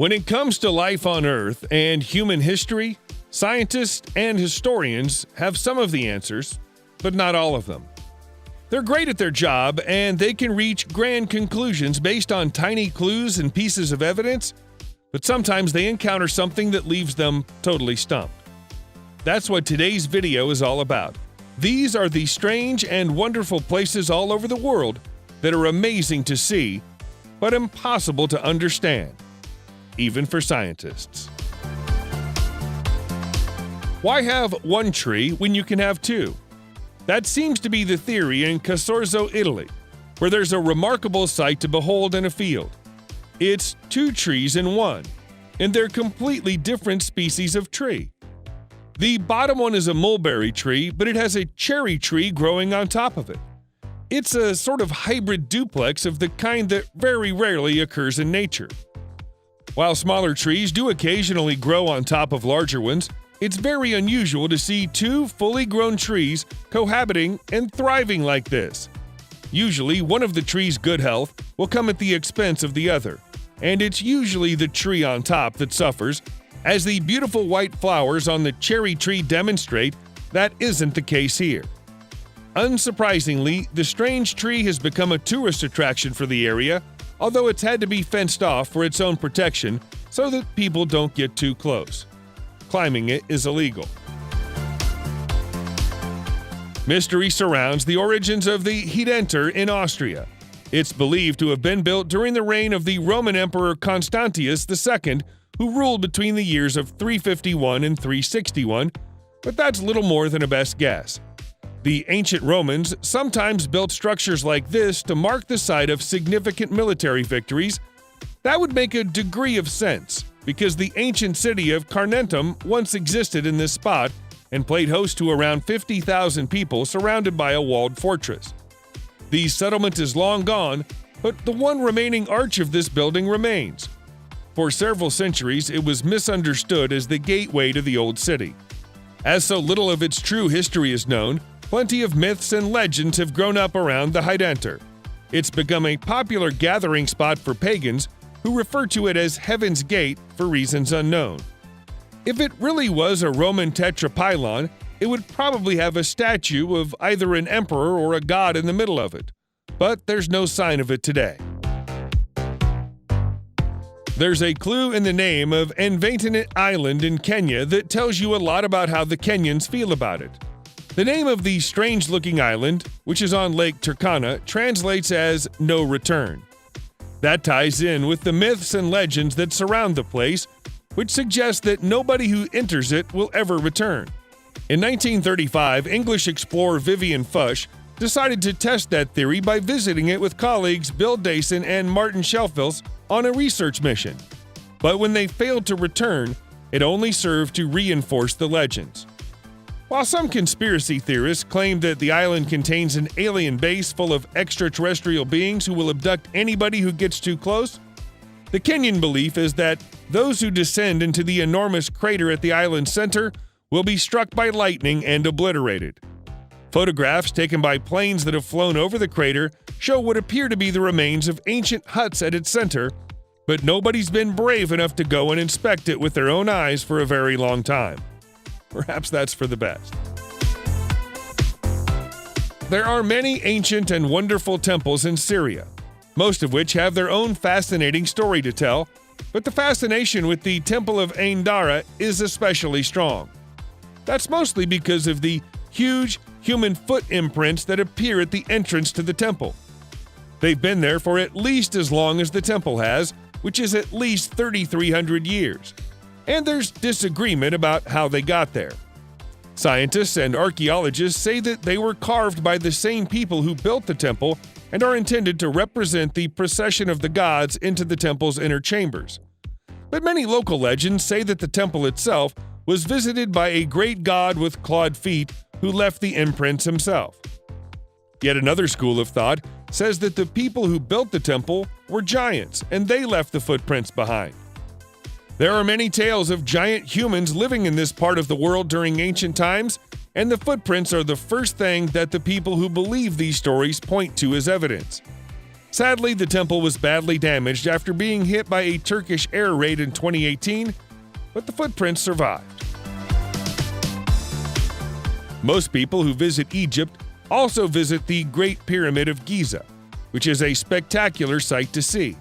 When it comes to life on Earth and human history, scientists and historians have some of the answers, but not all of them. They're great at their job, and they can reach grand conclusions based on tiny clues and pieces of evidence, but sometimes they encounter something that leaves them totally stumped. That's what today's video is all about. These are the strange and wonderful places all over the world that are amazing to see, but impossible to understand, even for scientists. Why have one tree when you can have two? That seems to be the theory in Casorzo, Italy, where there's a remarkable sight to behold in a field. It's two trees in one, and they're completely different species of tree. The bottom one is a mulberry tree, but it has a cherry tree growing on top of it. It's a sort of hybrid duplex of the kind that very rarely occurs in nature. While smaller trees do occasionally grow on top of larger ones, it's very unusual to see two fully grown trees cohabiting and thriving like this. Usually, one of the tree's good health will come at the expense of the other, and it's usually the tree on top that suffers. As the beautiful white flowers on the cherry tree demonstrate, that isn't the case here. Unsurprisingly, the strange tree has become a tourist attraction for the area, although it's had to be fenced off for its own protection so that people don't get too close. Climbing it is illegal. Mystery surrounds the origins of the Hidenter in Austria. It's believed to have been built during the reign of the Roman Emperor Constantius II, who ruled between the years of 351 and 361, but that's little more than a best guess. The ancient Romans sometimes built structures like this to mark the site of significant military victories. That would make a degree of sense, because the ancient city of Carnuntum once existed in this spot and played host to around 50,000 people surrounded by a walled fortress. The settlement is long gone, but the one remaining arch of this building remains. For several centuries, it was misunderstood as the gateway to the old city. As so little of its true history is known, plenty of myths and legends have grown up around the Hidenter. It's become a popular gathering spot for pagans who refer to it as Heaven's Gate for reasons unknown. If it really was a Roman tetrapylon, it would probably have a statue of either an emperor or a god in the middle of it, but there's no sign of it today. There's a clue in the name of Envatinit Island in Kenya that tells you a lot about how the Kenyans feel about it. The name of the strange-looking island, which is on Lake Turkana, translates as "no return." That ties in with the myths and legends that surround the place, which suggest that nobody who enters it will ever return. In 1935, English explorer Vivian Fush decided to test that theory by visiting it with colleagues Bill Dayson and Martin Shelfels on a research mission. But when they failed to return, it only served to reinforce the legends. While some conspiracy theorists claim that the island contains an alien base full of extraterrestrial beings who will abduct anybody who gets too close, the Kenyan belief is that those who descend into the enormous crater at the island's center will be struck by lightning and obliterated. Photographs taken by planes that have flown over the crater show what appear to be the remains of ancient huts at its center, but nobody's been brave enough to go and inspect it with their own eyes for a very long time. Perhaps that's for the best. There are many ancient and wonderful temples in Syria, most of which have their own fascinating story to tell, but the fascination with the Temple of Ain Dara is especially strong. That's mostly because of the huge human foot imprints that appear at the entrance to the temple. They've been there for at least as long as the temple has, which is at least 3,300 years. And there's disagreement about how they got there. Scientists and archaeologists say that they were carved by the same people who built the temple and are intended to represent the procession of the gods into the temple's inner chambers. But many local legends say that the temple itself was visited by a great god with clawed feet who left the imprints himself. Yet another school of thought says that the people who built the temple were giants and they left the footprints behind. There are many tales of giant humans living in this part of the world during ancient times, and the footprints are the first thing that the people who believe these stories point to as evidence. Sadly, the temple was badly damaged after being hit by a Turkish air raid in 2018, but the footprints survived. Most people who visit Egypt also visit the Great Pyramid of Giza, which is a spectacular sight to see.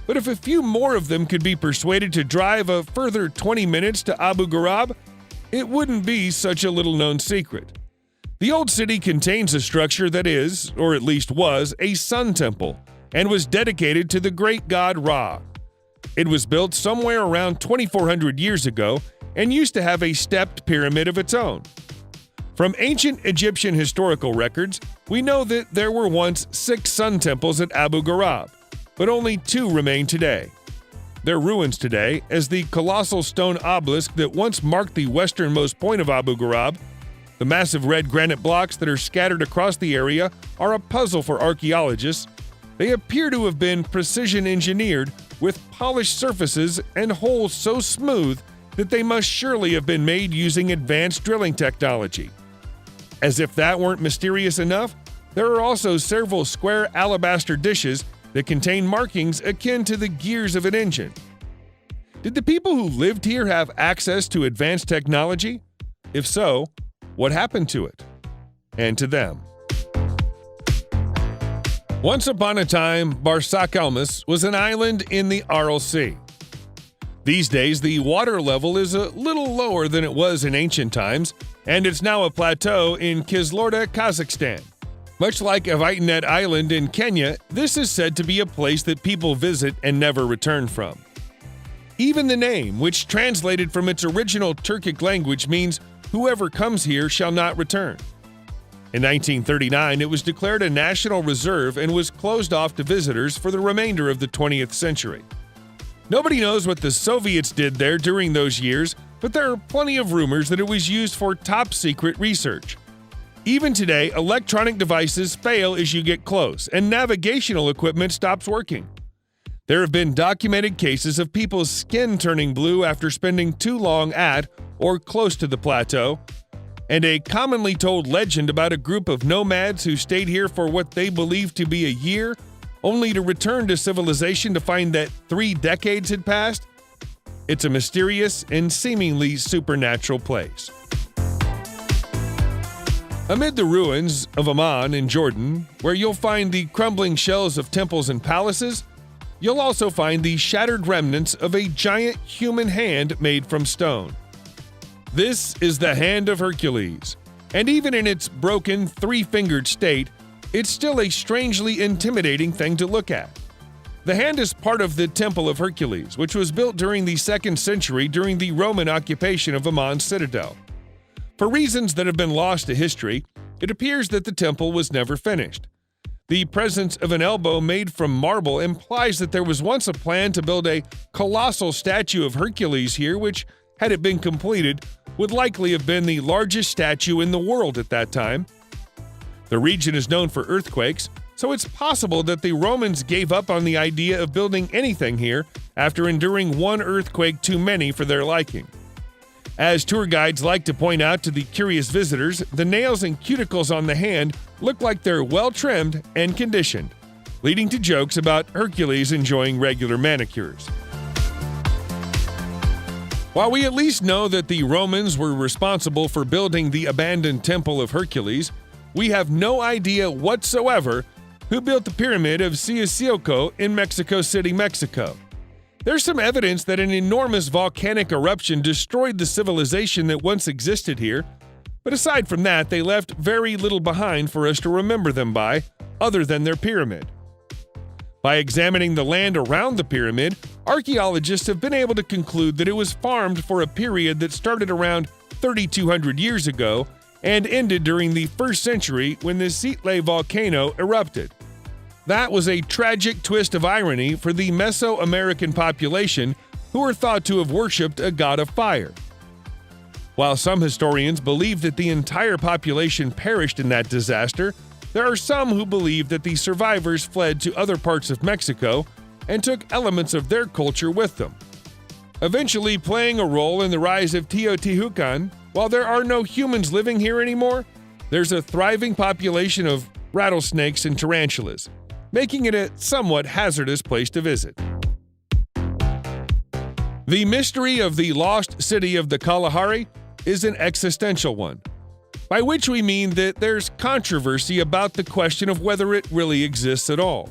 But if a few more of them could be persuaded to drive a further 20 minutes to Abu Ghraib, it wouldn't be such a little-known secret. The old city contains a structure that is, or at least was, a sun temple and was dedicated to the great god Ra. It was built somewhere around 2,400 years ago and used to have a stepped pyramid of its own. From ancient Egyptian historical records, we know that there were once 6 sun temples at Abu Ghraib, but only 2 remain today. They're ruins today, as the colossal stone obelisk that once marked the westernmost point of Abu Ghraib. The massive red granite blocks that are scattered across the area are a puzzle for archaeologists. They appear to have been precision engineered with polished surfaces and holes so smooth that they must surely have been made using advanced drilling technology. As if that weren't mysterious enough, there are also several square alabaster dishes that contain markings akin to the gears of an engine. Did the people who lived here have access to advanced technology? If so, what happened to it? And to them? Once upon a time, Barsakh-Elmas was an island in the Aral Sea. These days, the water level is a little lower than it was in ancient times, and it's now a plateau in Kizilorda, Kazakhstan. Much like Avitinet Island in Kenya, this is said to be a place that people visit and never return from. Even the name, which translated from its original Turkic language, means whoever comes here shall not return. In 1939, it was declared a national reserve and was closed off to visitors for the remainder of the 20th century. Nobody knows what the Soviets did there during those years, but there are plenty of rumors that it was used for top-secret research. Even today, electronic devices fail as you get close, and navigational equipment stops working. There have been documented cases of people's skin turning blue after spending too long at or close to the plateau, and a commonly told legend about a group of nomads who stayed here for what they believed to be a year, only to return to civilization to find that 3 decades had passed. It's a mysterious and seemingly supernatural place. Amid the ruins of Amman in Jordan, where you'll find the crumbling shells of temples and palaces, you'll also find the shattered remnants of a giant human hand made from stone. This is the Hand of Hercules, and even in its broken, 3-fingered state, it's still a strangely intimidating thing to look at. The hand is part of the Temple of Hercules, which was built during the 2nd century during the Roman occupation of Amman's citadel. For reasons that have been lost to history, it appears that the temple was never finished. The presence of an elbow made from marble implies that there was once a plan to build a colossal statue of Hercules here, which, had it been completed, would likely have been the largest statue in the world at that time. The region is known for earthquakes, so it's possible that the Romans gave up on the idea of building anything here after enduring one earthquake too many for their liking. As tour guides like to point out to the curious visitors, the nails and cuticles on the hand look like they're well-trimmed and conditioned, leading to jokes about Hercules enjoying regular manicures. While we at least know that the Romans were responsible for building the abandoned Temple of Hercules, we have no idea whatsoever who built the Pyramid of Siusioko in Mexico City, Mexico. There's some evidence that an enormous volcanic eruption destroyed the civilization that once existed here, but aside from that, they left very little behind for us to remember them by, other than their pyramid. By examining the land around the pyramid, archaeologists have been able to conclude that it was farmed for a period that started around 3,200 years ago and ended during the 1st century when the Citle volcano erupted. That was a tragic twist of irony for the Mesoamerican population, who are thought to have worshipped a god of fire. While some historians believe that the entire population perished in that disaster, there are some who believe that the survivors fled to other parts of Mexico and took elements of their culture with them. Eventually playing a role in the rise of Teotihuacan, while there are no humans living here anymore, there's a thriving population of rattlesnakes and tarantulas. making it a somewhat hazardous place to visit. The mystery of the lost city of the Kalahari is an existential one, by which we mean that there's controversy about the question of whether it really exists at all.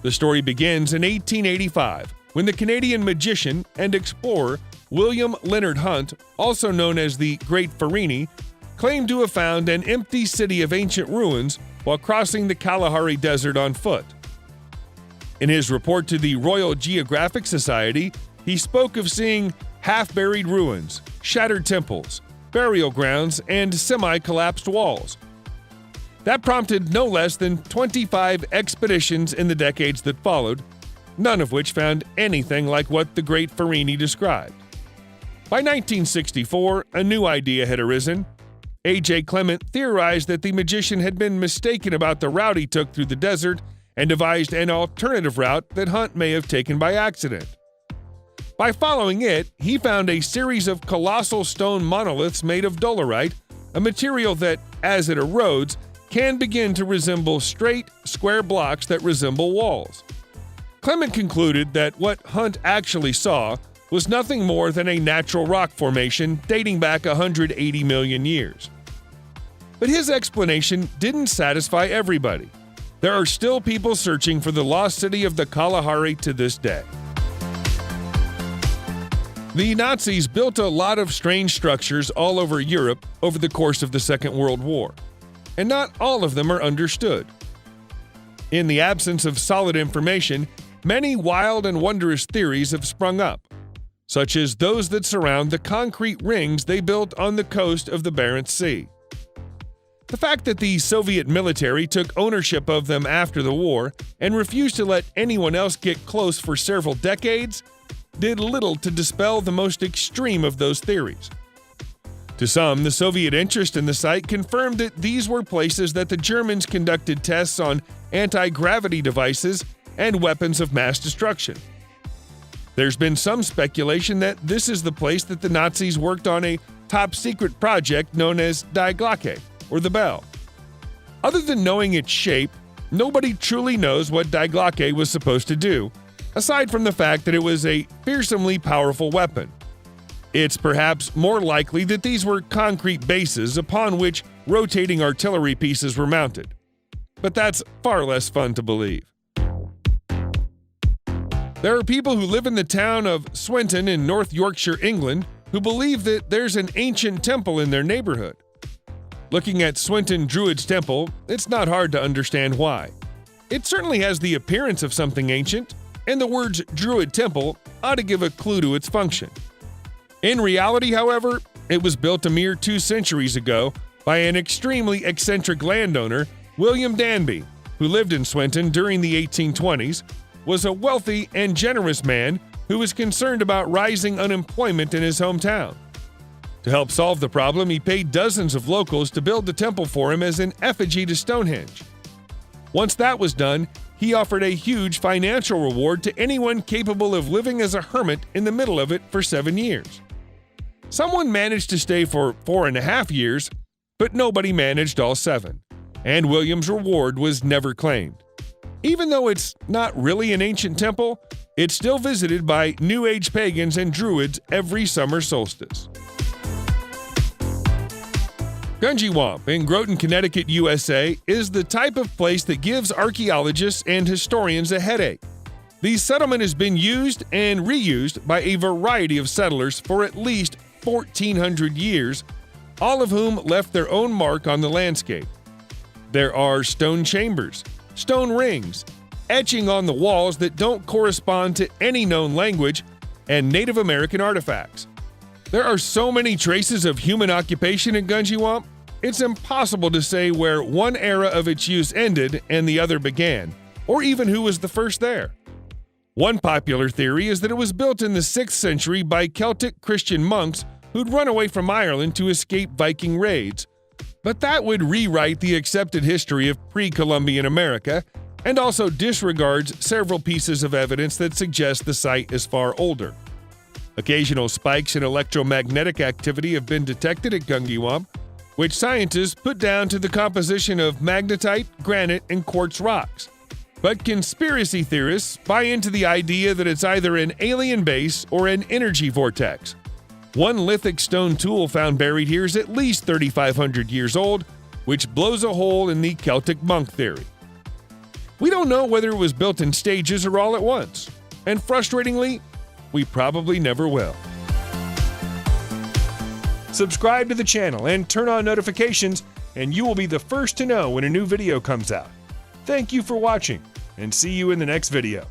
The story begins in 1885, when the Canadian magician and explorer William Leonard Hunt, also known as the Great Farini, claimed to have found an empty city of ancient ruins while crossing the Kalahari Desert on foot. In his report to the Royal Geographic Society, he spoke of seeing half-buried ruins, shattered temples, burial grounds, and semi-collapsed walls. That prompted no less than 25 expeditions in the decades that followed, none of which found anything like what the Great Farini described. By 1964, a new idea had arisen. A.J. Clement theorized that the magician had been mistaken about the route he took through the desert and devised an alternative route that Hunt may have taken by accident. By following it, he found a series of colossal stone monoliths made of dolerite, a material that, as it erodes, can begin to resemble straight, square blocks that resemble walls. Clement concluded that what Hunt actually saw was nothing more than a natural rock formation dating back 180 million years. But his explanation didn't satisfy everybody. There are still people searching for the lost city of the Kalahari to this day. The Nazis built a lot of strange structures all over Europe over the course of the Second World War, and not all of them are understood. In the absence of solid information, many wild and wondrous theories have sprung up, such as those that surround the concrete rings they built on the coast of the Barents Sea. The fact that the Soviet military took ownership of them after the war and refused to let anyone else get close for several decades did little to dispel the most extreme of those theories. To some, the Soviet interest in the site confirmed that these were places that the Germans conducted tests on anti-gravity devices and weapons of mass destruction. There's been some speculation that this is the place that the Nazis worked on a top-secret project known as Die Glocke, or the Bell. Other than knowing its shape, nobody truly knows what Die Glocke was supposed to do, aside from the fact that it was a fearsomely powerful weapon. It's perhaps more likely that these were concrete bases upon which rotating artillery pieces were mounted. But that's far less fun to believe. There are people who live in the town of Swinton in North Yorkshire, England, who believe that there's an ancient temple in their neighborhood. Looking at Swinton Druid's Temple, it's not hard to understand why. It certainly has the appearance of something ancient, and the words Druid Temple ought to give a clue to its function. In reality, however, it was built a mere 2 centuries ago by an extremely eccentric landowner, William Danby, who lived in Swinton during the 1820s, was a wealthy and generous man who was concerned about rising unemployment in his hometown. To help solve the problem, he paid dozens of locals to build the temple for him as an effigy to Stonehenge. Once that was done, he offered a huge financial reward to anyone capable of living as a hermit in the middle of it for 7 years. Someone managed to stay for 4.5 years, but nobody managed all 7, and William's reward was never claimed. Even though it's not really an ancient temple, it's still visited by New Age pagans and Druids every summer solstice. Gungy in Groton, Connecticut, USA, is the type of place that gives archaeologists and historians a headache. The settlement has been used and reused by a variety of settlers for at least 1,400 years, all of whom left their own mark on the landscape. There are stone chambers, stone rings, etching on the walls that don't correspond to any known language, and Native American artifacts. There are so many traces of human occupation in Gungy, it's impossible to say where one era of its use ended and the other began, or even who was the first there. One popular theory is that it was built in the 6th century by Celtic Christian monks who'd run away from Ireland to escape Viking raids, but that would rewrite the accepted history of pre-Columbian America and also disregards several pieces of evidence that suggest the site is far older. Occasional spikes in electromagnetic activity have been detected at Gungy, which scientists put down to the composition of magnetite, granite, and quartz rocks. But conspiracy theorists buy into the idea that it's either an alien base or an energy vortex. One lithic stone tool found buried here is at least 3,500 years old, which blows a hole in the Celtic monk theory. We don't know whether it was built in stages or all at once, and frustratingly, we probably never will. Subscribe to the channel and turn on notifications, and you will be the first to know when a new video comes out. Thank you for watching, and see you in the next video.